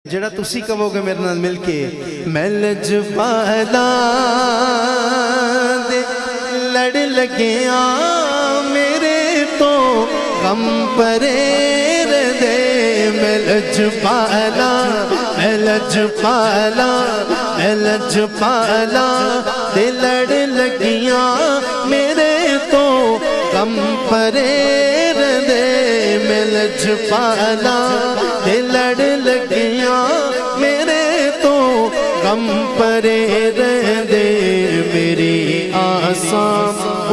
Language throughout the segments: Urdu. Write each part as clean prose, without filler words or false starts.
جڑا تسی کہوگے میرے نال مل کے میں لجپالا دے لڑ لگیاں میرے تو غم پریر دے میں لجپالا دے لڑ لگیاں میرے تو غم پریر دے میں لجپالا دے لڑ لگیاں میرے تو غم پریر دے میری آساں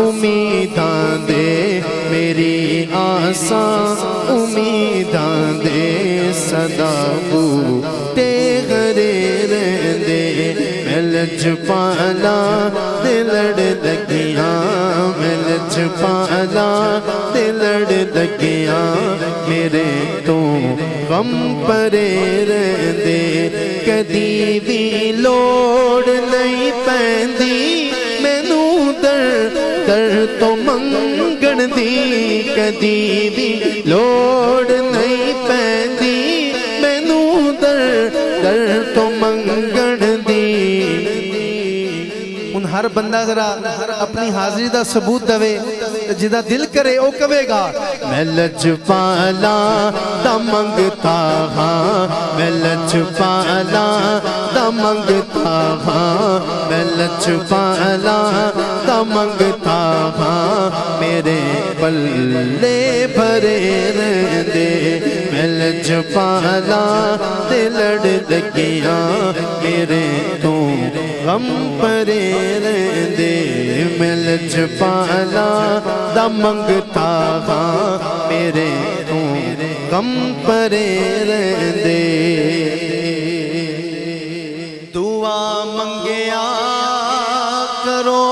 امیداں دے میری آساں امیداں دے صدا بوٹے غریر دے میں لجپالا دے لڑ لگیاں میں لجپالا دے لڑ لگیاں میرے تو غم پریر دے کدی بھی لوڑ نہیں پیندی مینوں در تو منگن دی کدی بھی لوڑ نہیں پیندی مینوں در تو منگن دی ان ہر بندہ ذرا اپنی حاضری دا ثبوت دوے جدا دل کرے او کہے گا میں لجپالا دا منگتا ہاں میں لجپالا دا منگتا ہاں میں لجپالا دا منگتا ہاں میرے پلے بھرے رہندے میں لجپالا دے لڑ لگیاں میرے تو غم پرے رہندے میں لجپالا دا منگتا ہاں میرے تو غم پرے رہندے دعا منگیا کرو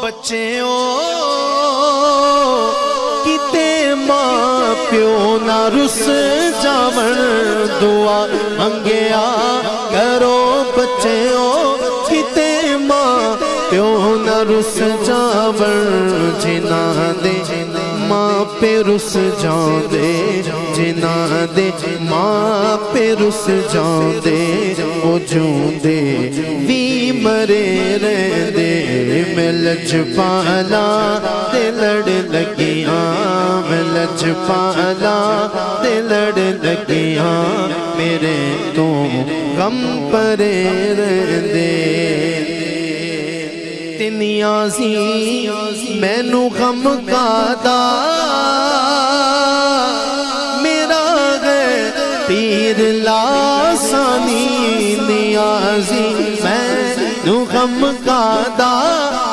بچیوں کتے ماں پیو نہ رس جاون دعا منگیا کرو بچیوں کتے ماں پیو نہ رس جاون جنا دے ماں پہ رس جاؤں دے جنا دے ماں پہ رس جاؤں دے وہ جوں دے وی مرے رہندے میں لجپالا دے لڑ لگیاں میں لجپالا دے لڑ لگیاں میرے تو غم پرے رہندے نیازی مینوں غم کادا میرا ہے پیر لاسانی نیازی مینوں غم کادا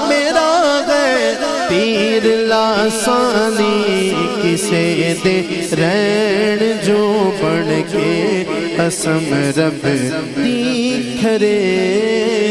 میرا ہے پیر لاسانی کسے دے رین جو بڑھ کے قسم رب دی کھرے